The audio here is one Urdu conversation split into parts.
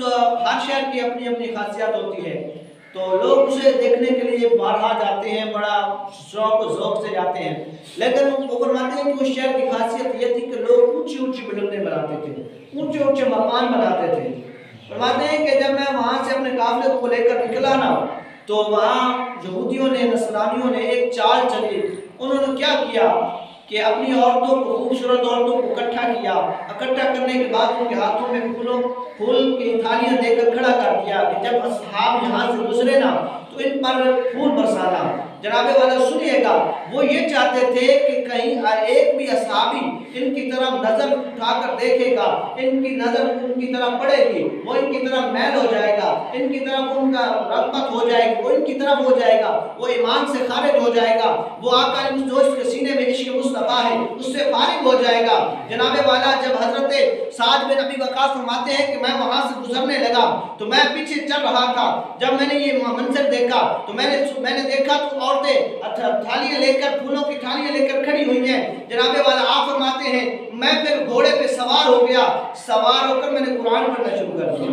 ہر شہر کی اپنی اپنی خاصیت ہوتی ہے، تو لوگ اسے دیکھنے کے لیے بارہا جاتے ہیں، بڑا شوق و ذوق سے جاتے ہیں، لیکن وہ فرماتے ہیں کہ اس شہر کی خاصیت یہ تھی کہ لوگ اونچی اونچی بلڈنگیں بناتے تھے، اونچے اونچے مکان بناتے تھے۔ فرماتے ہیں کہ جب میں وہاں سے اپنے قافلے کو لے کر نکلا نا، تو وہاں یہودیوں نے، نصرانیوں نے ایک چال چلی۔ انہوں نے کیا کیا کہ اپنی عورتوں کو، خوبصورت عورتوں کو اکٹھا کیا، اکٹھا کرنے کے بعد ان کے ہاتھوں میں پھول کی تھالیاں دے کر کھڑا کر دیا کہ جب اصحاب یہاں سے گزرے نا تو ان پر پھول برسانا۔ جناب والا سنیے گا، وہ یہ چاہتے تھے کہ کہیں ایک بھی اصحابی ان کی طرف نظر اٹھا کر دیکھے گا، ان کی نظر ان کی طرف پڑے گی، وہ ان کی طرف میل ہو جائے گا، ان کی طرف ان کا رغبت ہو جائے گی، وہ ان کی طرف ہو جائے گا، وہ ایمان سے خارج ہو جائے گا، وہ آقا جو اس کے سینے میں عشق مصطفیٰ ہے اس سے فارغ ہو جائے گا۔ جناب والا جب حضرت سعد بن ابی وقاص فرماتے ہیں کہ میں وہاں سے گزرنے لگا تو میں پیچھے چل رہا تھا، جب میں نے یہ منظر دیکھا تو میں نے دیکھا تو عورتیں تھالیاں لے کر، پھولوں کی تھالیاں لے کر کھڑی ہوئی ہیں۔ جناب والا آپ فرماتے ہیں میں پھر گھوڑے پہ سوار ہو گیا، سوار ہو کر میں نے قرآن پڑھنا شروع کر دیا،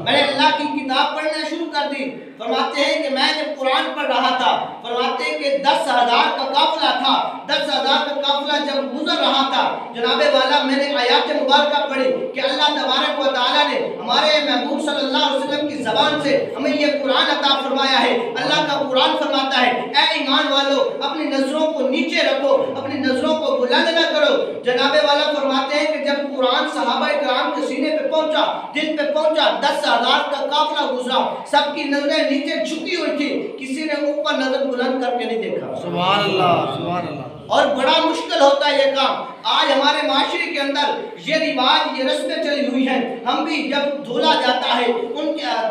میں نے اللہ کی کتاب پڑھنا شروع کر دی۔ فرماتے ہیں کہ میں جب قرآن پڑھ رہا تھا، فرماتے ہیں کہ 10,000 کا قافلہ تھا، 10,000 کا قافلہ جب گزر رہا تھا، جناب والا میں نے آیات مبارکہ پڑھی کہ اللہ تبارک و تعالیٰ نے ہمارے محبوب صلی اللہ علیہ وسلم کی زبان سے ہمیں یہ قرآن عطا فرمایا ہے۔ اللہ کا قرآن فرماتا ہے اے ایمان والو اپنی نظروں کو نیچے رکھو، اپنی نظروں کو بلند نہ کرو۔ جناب والا فرماتے ہیں کہ جب قرآن صحابہ کرام کے سینے پہ پہنچا، دل پہ پہنچا، 10,000 کا قافلہ گزرا، سب کی نظریں نیچے جھکی ہوئی تھی، کسی نے اوپر نظر بلند کر کے نہیں دیکھا۔ سبحان اللہ، سبحان اللہ۔ اور بڑا مشکل ہوتا ہے یہ کام۔ آج ہمارے معاشرے کے اندر یہ رواج، یہ رسمیں چلی ہوئی ہیں۔ ہم بھی جب دھولا جاتا ہے،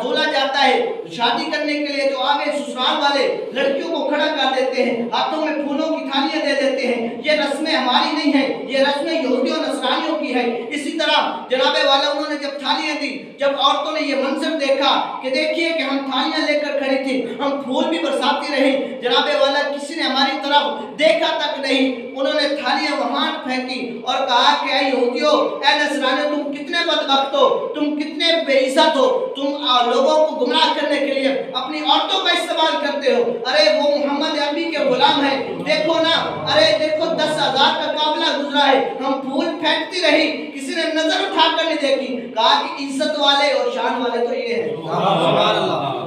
دھولا جاتا ہے شادی کرنے کے لیے، تو آگے سسرال والے لڑکیوں کو کھڑا کر دیتے ہیں، ہاتھوں میں پھولوں کی تھالیاں دے دیتے ہیں۔ یہ رسمیں ہماری نہیں ہیں، یہ رسمیں یہودیوں نصرانیوں کی ہیں۔ اسی طرح جناب والا انہوں نے جب تھالیاں دی، جب عورتوں نے یہ منظر دیکھا کہ دیکھیے کہ ہم تھالیاں لے کر کھڑی تھی، ہم پھول بھی برساتی رہی، جناب والا کسی نے ہماری طرف دیکھا تک نہیں۔ انہوں نے تھالیاں وہاں پھینکی اور کہا کہ اے یہودیو، اے نصرانیو، تم کتنے بدبخت ہو، تم کتنے بے عزت ہو، تم لوگوں کو گمراہ کرنے کے لیے اپنی عورتوں کا استعمال کرتے ہو۔ ارے وہ محمد عربی کے غلام ہیں، دیکھو نا، ارے دیکھو 10,000 کا قافلہ گزرا ہے، ہم پھول پھینکتی رہی، کسی نے نظر اٹھا کر نہیں دیکھی۔ کہا کہ عزت والے اور شان والے تو یہ ہیں،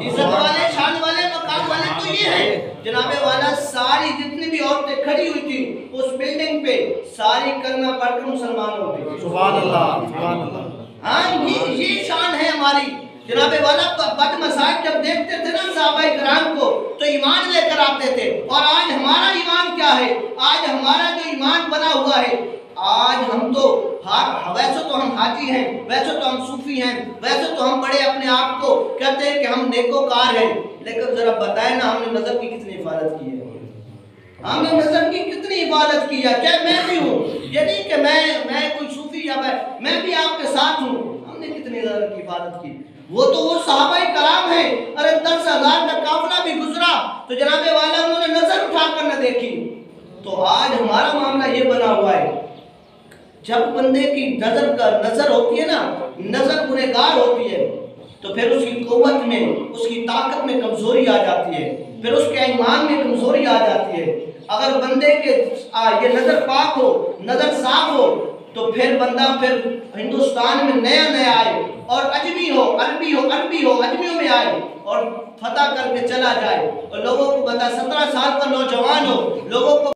عزت والے، شان والے، مقام والے تو یہ ہیں۔ جناب والا ساری جتنی بھی عورتیں کھڑی ہوئی تھی اس بلڈنگ پہ، ساری کلمہ پڑھ کر مسلمان ہو گئی۔ سبحان اللہ، سبحان اللہ۔ ہاں یہ شان ہے ہماری۔ جناب والا بد مسائل جب دیکھتے تھے نا صحابہ کرام کو تو ایمان لے کر آتے تھے۔ اور آج ہمارا ایمان کیا ہے؟ آج ہمارا جو ایمان بنا ہوا ہے، آج ہم تو ویسے تو ہم حاجی ہیں، ویسے تو ہم صوفی ہیں، ویسے تو ہم بڑے اپنے آپ کو کہتے ہیں کہ ہم نیکوکار ہیں، لیکن ذرا بتائیں نا ہم نے نظر کی کتنی حفاظت کی ہے؟ ہم نے نظر کی کتنی حفاظت کی ہے؟ کیا میں بھی ہوں، یہ نہیں کہ میں کوئی صوفی یا میں بھی آپ کے ساتھ ہوں، ہم نے کتنی نظر کی حفاظت کی؟ وہ تو وہ صحابہ کرام ہیں۔ ارے 10,000 کا قافلہ بھی گزرا تو جناب والا انہوں نے نظر اٹھا کر نہ دیکھی۔ تو آج ہمارا معاملہ یہ بنا ہوا ہے، جب بندے کی نظر ہوتی ہے نا، نظر گنہگار ہوتی ہے، تو پھر اس کی قوت میں، اس کی طاقت میں کمزوری آ جاتی ہے، پھر اس کے ایمان میں کمزوری آ جاتی ہے۔ اگر بندے کے یہ نظر پاک ہو، نظر صاف ہو، تو پھر بندہ پھر ہندوستان میں نیا آئے، اور عجمی ہو، عربی ہو، عجمیوں میں آئے اور فتح کر کے چلا جائے، اور لوگوں کو بتا 17 سال کا نوجوان ہو، لوگوں کو